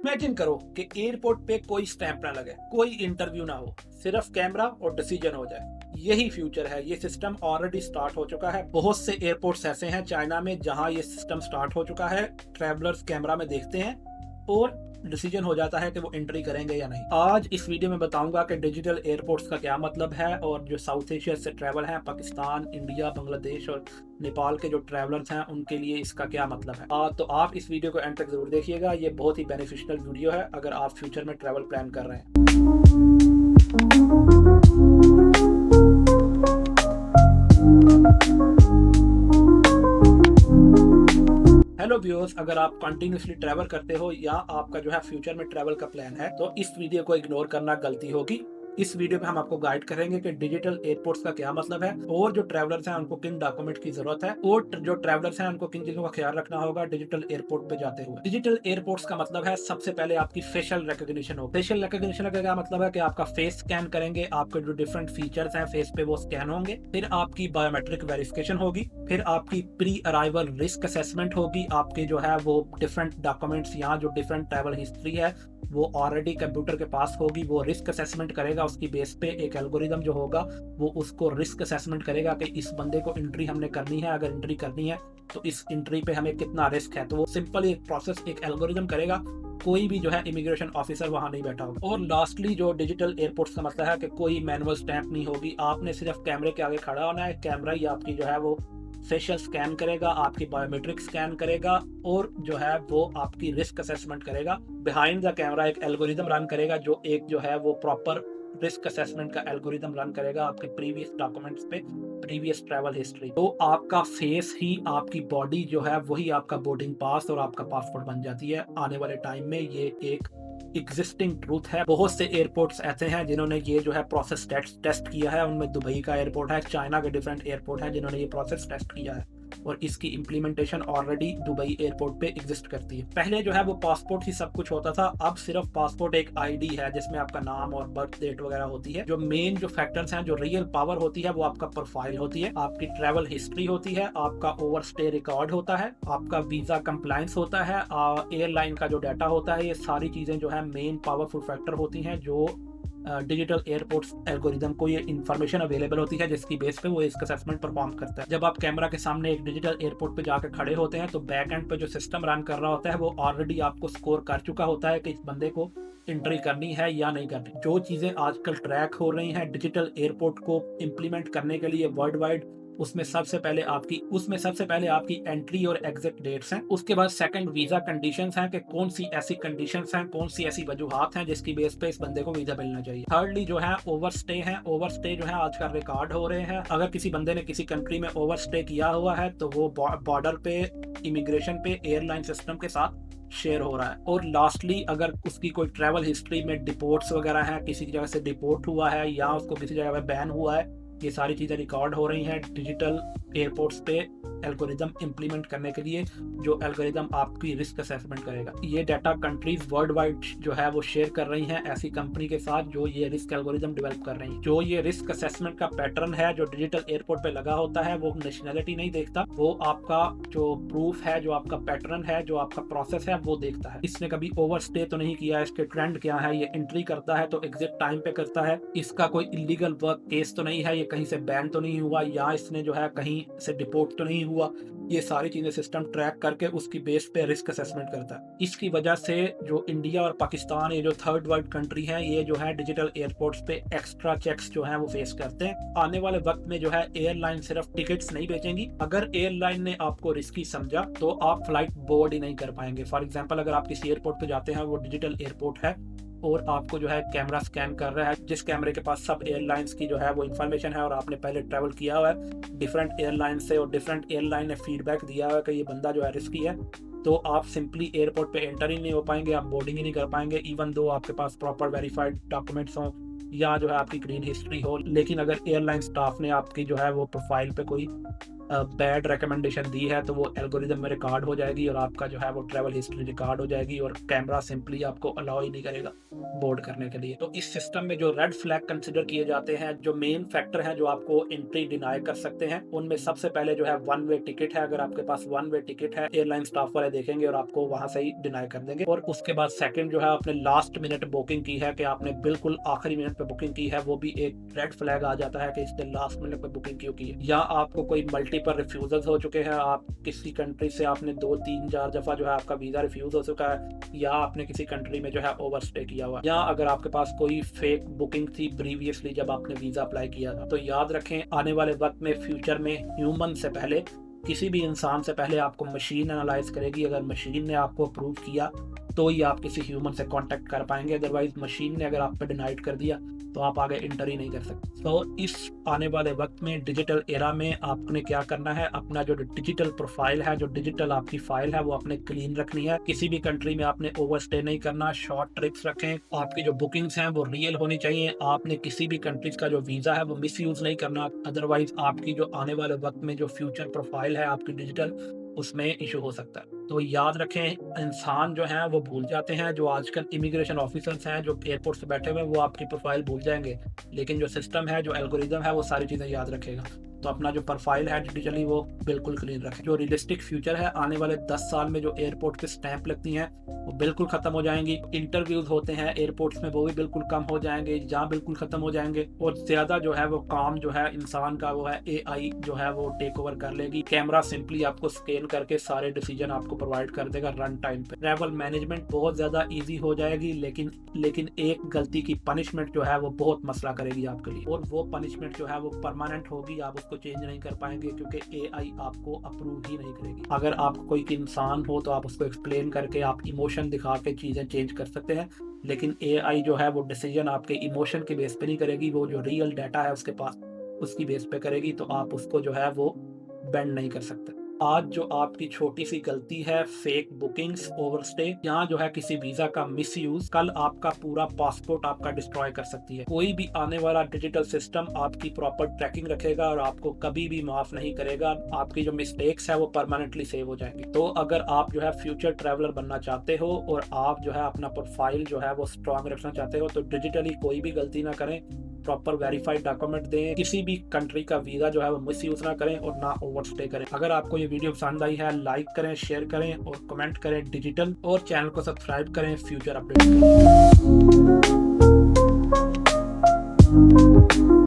Imagine करो कि airport पे कोई स्टैंप ना लगे, कोई इंटरव्यू ना हो, सिर्फ कैमरा और डिसीजन हो जाए। यही फ्यूचर है। ये सिस्टम ऑलरेडी स्टार्ट हो चुका है। बहुत से एयरपोर्ट्स ऐसे हैं चाइना में जहां ये सिस्टम स्टार्ट हो चुका है। ट्रैवलर्स कैमरा में देखते हैं और डिसीजन हो जाता है कि वो एंट्री करेंगे या नहीं। आज इस वीडियो में बताऊंगा कि डिजिटल एयरपोर्ट्स का क्या मतलब है और जो साउथ एशिया से ट्रैवल है, पाकिस्तान, इंडिया, बांग्लादेश और नेपाल के जो ट्रैवलर्स हैं उनके लिए इसका क्या मतलब है। तो आप इस वीडियो को एंड तक जरूर देखिएगा। ये बहुत ही बेनिफिशियल वीडियो है अगर आप फ्यूचर में ट्रैवल प्लान कर रहे हैं। हेलो व्यूअर्स, अगर आप कंटिन्यूसली ट्रैवल करते हो या आपका जो है फ्यूचर में ट्रैवल का प्लान है तो इस वीडियो को इग्नोर करना गलती होगी। इस वीडियो में हम आपको गाइड करेंगे कि डिजिटल एयरपोर्ट्स का क्या मतलब है और जो ट्रैवलर्स हैं उनको किन डॉक्यूमेंट की जरूरत है और जो ट्रैवलर्स हैं उनको किन चीजों का ख्याल रखना होगा डिजिटल एयरपोर्ट पे जाते हुए। डिजिटल एयरपोर्ट्स का मतलब है सबसे पहले आपकी फेशियल रिकॉग्निशन हो। फेशियल रिकॉग्निशन का क्या मतलब है कि आपका फेस स्कैन करेंगे, आपके जो डिफरेंट फीचर्स हैं फेस पे वो स्कैन होंगे। फिर आपकी बायोमेट्रिक वेरिफिकेशन होगी। फिर आपकी प्री अराइवल रिस्क असेसमेंट होगी। आपके जो है वो डिफरेंट डॉक्यूमेंट्स, यहाँ जो डिफरेंट ट्रैवल हिस्ट्री है वो ऑलरेडी कंप्यूटर के पास होगी। वो रिस्क असेसमेंट करेगा, उसकी बेस पे एक एल्गोरिदम जो होगा वो उसको रिस्क असेसमेंट करेगा कि इस बंदे को एंट्री हमने करनी है। अगर एंट्री करनी है तो इस एंट्री पे हमें कितना रिस्क है। तो वो सिंपल एक प्रोसेस, एक एल्गोरिदम करेगा। कोई भी जो है इमिग्रेशन ऑफिसर वहां नहीं बैठा होगा। और लास्टली जो डिजिटल एयरपोर्ट्स का मतलब है कि कोई मैनुअल स्टैंप नहीं होगी। आपने सिर्फ कैमरे के आगे खड़ा होना है। कैमरा ही आपकी जो है वो फेशियल स्कैन करेगा, आपकी बायोमेट्रिक स्कैन करेगा और जो है वो आपकी रिस्क असेसमेंट करेगा। बिहाइंड द कैमरा एक एल्गोरिदम रन करेगा जो एक जो है वो प्रॉपर रिस्क असेसमेंट का एल्गोरिदम रन करेगा आपके प्रीवियस डॉक्यूमेंट्स पे, प्रीवियस ट्रैवल हिस्ट्री। तो आपका फेस ही, आपकी बॉडी जो है वही आपका बोर्डिंग पास और आपका पासपोर्ट बन जाती है। आने वाले टाइम में ये एक एग्जिस्टिंग ट्रूथ है। बहुत से एयरपोर्ट्स ऐसे हैं जिन्होंने ये जो है प्रोसेस टेस्ट किया है। उनमें दुबई का एयरपोर्ट है, चाइना के डिफरेंट एयरपोर्ट हैं जिन्होंने ये प्रोसेस टेस्ट किया है और इसकी इम्प्लीमेंटेशन ऑलरेडी दुबई एयरपोर्ट पे एग्जिस्ट करती है। पहले जो है वो पासपोर्ट ही सब कुछ होता था। अब सिर्फ पासपोर्ट एक आईडी है जिसमें आपका नाम और बर्थ डेट वगैरह होती है। जो मेन जो फैक्टर्स हैं, जो रियल पावर होती है वो आपका प्रोफाइल होती है, आपकी ट्रैवल हिस्ट्री होती है, आपका ओवर स्टे रिकॉर्ड होता है, आपका वीजा कंप्लायंस होता है, एयरलाइन का जो डाटा होता है। ये सारी चीजें जो है मेन पावरफुल फैक्टर होती हैं जो डिजिटल एयरपोर्ट्स एल्गोरिदम को ये इन्फॉर्मेशन अवेलेबल होती है जिसकी बेस पे वो इसका असेसमेंट परफॉर्म करता है। जब आप कैमरा के सामने एक डिजिटल एयरपोर्ट पे जाकर खड़े होते हैं तो बैक एंड पे जो सिस्टम रन कर रहा होता है वो ऑलरेडी आपको स्कोर कर चुका होता है कि इस बंदे को एंट्री करनी है या नहीं करनी। जो चीजें आजकल ट्रैक हो रही हैं डिजिटल एयरपोर्ट को इम्प्लीमेंट करने के लिए वर्ल्ड वाइड, उसमें सबसे पहले आपकी एंट्री और एग्जिट डेट्स हैं। उसके बाद सेकंड वीजा कंडीशंस हैं कि कौन सी ऐसी कंडीशंस हैं, कौन सी ऐसी वजूहात हैं जिसकी बेस पे इस बंदे को वीजा मिलना चाहिए। थर्डली जो है ओवरस्टे हैं। ओवरस्टे जो है आजकल रिकॉर्ड हो रहे हैं। अगर किसी बंदे ने किसी कंट्री में ओवरस्टे किया हुआ है तो वो बॉर्डर पे, इमिग्रेशन पे, एयरलाइन सिस्टम के साथ शेयर हो रहा है। और लास्टली अगर उसकी कोई ट्रैवल हिस्ट्री में डिपोर्ट्स वगैरह हैं, किसी जगह से डिपोर्ट हुआ है या उसको किसी जगह पे बैन हुआ है, ये सारी चीजें रिकॉर्ड हो रही हैं डिजिटल एयरपोर्ट्स पे एल्गोरिदम इंप्लीमेंट करने के लिए, जो एल्गोरिदम आपकी रिस्क असेसमेंट करेगा। ये डाटा कंट्रीज वर्ल्ड वाइड जो है वो शेयर कर रही हैं ऐसी कंपनी के साथ जो ये रिस्क एल्गोरिदम डेवलप कर रही है। जो ये रिस्क असेसमेंट का पैटर्न है जो डिजिटल एयरपोर्ट पे लगा होता है वो नेशनैलिटी नहीं देखता, वो आपका जो प्रूफ है, जो आपका पैटर्न है, जो आपका प्रोसेस है वो देखता है। इसने कभी ओवरस्टे तो नहीं किया, इसके ट्रेंड क्या है, ये एंट्री करता है तो एग्जिट टाइम पे करता है, इसका कोई इलीगल वर्क केस तो नहीं है, ये कहीं से बैन तो नहीं हुआ या इसने जो है कहीं से डिपोर्ट तो नहीं हुआ। ये सारी चीजें सिस्टम ट्रैक करके उसकी बेस पे रिस्क असेसमेंट करता है। इसकी वजह से जो इंडिया और पाकिस्तान, ये जो थर्ड वर्ल्ड कंट्री हैं, ये जो है डिजिटल एयरपोर्ट्स पे एक्स्ट्रा चेक्स जो हैं वो फेस करते हैं। आने वाले वक्त में जो है एयरलाइन सिर्फ टिकट्स नहीं बेचेंगी। अगर एयरलाइन ने आपको रिस्की समझा तो आप फ्लाइट बोर्ड ही नहीं कर पाएंगे। फॉर एग्जाम्पल अगर आप किसी एयरपोर्ट पे जाते हैं, वो डिजिटल एयरपोर्ट है और आपको जो है कैमरा स्कैन कर रहा है, जिस कैमरे के पास सब एयरलाइंस की जो है वो इन्फॉर्मेशन है और आपने पहले ट्रैवल किया हुआ है डिफरेंट एयरलाइन से और डिफरेंट एयरलाइन ने फीडबैक दिया हुआ है कि ये बंदा जो है रिस्की है, तो आप सिंपली एयरपोर्ट पे एंटर ही नहीं हो पाएंगे, आप बोर्डिंग ही नहीं कर पाएंगे इवन दो आपके पास प्रॉपर वेरीफाइड डॉक्यूमेंट्स हों या जो है आपकी ग्रीन हिस्ट्री हो। लेकिन अगर एयरलाइन स्टाफ ने आपकी जो है वो प्रोफाइल पे कोई बैड रिकमेंडेशन दी है तो वो एल्गोरिदम में रिकॉर्ड हो जाएगी और आपका जो है वो ट्रैवल हिस्ट्री रिकॉर्ड हो जाएगी और कैमरा सिंपली आपको अलाउ ही नहीं करेगा बोर्ड करने के लिए। तो इस सिस्टम में जो रेड फ्लैग कंसिडर किए जाते हैं, जो मेन फैक्टर हैं जो आपको एंट्री डिनाई कर सकते हैं, उनमें सबसे पहले जो है वन वे टिकट है। अगर आपके पास वन वे टिकट है, एयरलाइन स्टाफ वाले देखेंगे और आपको वहां से ही डिनाई कर देंगे। और उसके बाद सेकंड जो है आपने लास्ट मिनट बुकिंग की है, कि आपने बिल्कुल आखिरी मिनट पे बुकिंग की है, वो भी एक रेड फ्लैग आ जाता है कि इसने लास्ट मिनट पे बुकिंग क्यों की है। या आपको कोई मल्टीपल रिफ्यूजल हो चुके हैं, आप किसी कंट्री से आपने 2-3-4 दफा जो है आपका वीजा रिफ्यूज हो चुका है, या आपने किसी कंट्री में जो है ओवरस्टे किया हुआ, या अगर आपके पास कोई फेक बुकिंग थी प्रीवियसली जब आपने वीजा अप्लाई किया था। तो याद रखें, आने वाले वक्त में फ्यूचर में ह्यूमन से पहले, किसी भी इंसान से पहले आपको मशीन एनालाइज करेगी। अगर मशीन ने आपको अप्रूव किया तो ही आप किसी ह्यूमन से कांटेक्ट कर पाएंगे, अदरवाइज मशीन ने अगर आप पे डिनाइड कर दिया तो आप आगे इंटर ही नहीं कर सकते। तो इस आने वाले वक्त में डिजिटल एरा में आपने क्या करना है, अपना जो डिजिटल प्रोफाइल है, जो डिजिटल आपकी फाइल है, वो आपने क्लीन रखनी है। किसी भी कंट्री में आपने ओवरस्टे नहीं करना, शॉर्ट ट्रिप्स रखें, आपकी जो बुकिंग्स हैं वो रियल होनी चाहिए। आपने किसी भी कंट्रीज का जो वीजा है वो मिस यूज नहीं करना, अदरवाइज आपकी जो आने वाले वक्त में जो फ्यूचर प्रोफाइल है आपकी डिजिटल, उसमें इशू हो सकता है। तो याद रखें, इंसान जो है वो भूल जाते हैं, जो आजकल इमिग्रेशन ऑफिसर्स हैं जो एयरपोर्ट से बैठे हुए हैं वो आपकी प्रोफाइल भूल जाएंगे, लेकिन जो सिस्टम है, जो एल्गोरिदम है, वो सारी चीज़ें याद रखेगा। तो अपना जो प्रोफाइल है डिजिटली वो बिल्कुल क्लीन रखें। जो रियलिस्टिक फ्यूचर है, आने वाले 10 साल में जो एयरपोर्ट पे स्टैंप लगती हैं वो बिल्कुल खत्म हो जाएंगी। इंटरव्यूज होते हैं एयरपोर्ट्स में, वो भी बिल्कुल कम हो जाएंगे, जहाँ बिल्कुल खत्म हो जाएंगे। और ज्यादा जो है वो काम जो है इंसान का, वो है AI जो है वो टेक ओवर कर लेगी। कैमरा सिंपली आपको स्कैन करके सारे डिसीजन आपको प्रोवाइड कर देगा रन टाइम पे। ट्रैवल मैनेजमेंट बहुत ज्यादा ईजी हो जाएगी, लेकिन एक गलती की पनिशमेंट जो है वो बहुत मसला करेगी आपके लिए, और वो पनिशमेंट जो है वो परमानेंट होगी, आप उसको चेंज नहीं कर पाएंगे क्योंकि AI आपको अप्रूव ही नहीं करेगी। अगर आप कोई इंसान हो तो आप उसको एक्सप्लेन करके, आप इमोशन दिखा के चीजें चेंज कर सकते हैं, लेकिन AI जो है वो डिसीजन आपके इमोशन के बेस पे नहीं करेगी, वो जो रियल डाटा है उसके पास, उसकी बेस पे करेगी। तो आप उसको जो है वो बेंड नहीं कर सकते। आज जो आपकी छोटी सी गलती है, फेक बुकिंग्स, ओवरस्टे, यहाँ जो है किसी वीजा का मिसयूज, कल आपका पूरा पासपोर्ट आपका डिस्ट्रॉय कर सकती है। कोई भी आने वाला डिजिटल सिस्टम आपकी प्रॉपर ट्रैकिंग रखेगा और आपको कभी भी माफ नहीं करेगा। आपकी जो मिस्टेक्स है वो परमानेंटली सेव हो जाएंगी। तो अगर आप जो है फ्यूचर ट्रैवलर बनना चाहते हो और आप जो है अपना प्रोफाइल जो है वो स्ट्रॉन्ग रखना चाहते हो, तो डिजिटली कोई भी गलती ना करें, प्रॉपर वेरीफाइड डॉक्यूमेंट दें, किसी भी कंट्री का वीजा जो है वो मिस यूज ना करें और ना ओवरस्टे करें। अगर आपको ये वीडियो पसंद आई है, लाइक करें, शेयर करें और कमेंट करें डिजिटल, और चैनल को सब्सक्राइब करें फ्यूचर अपडेट के लिए।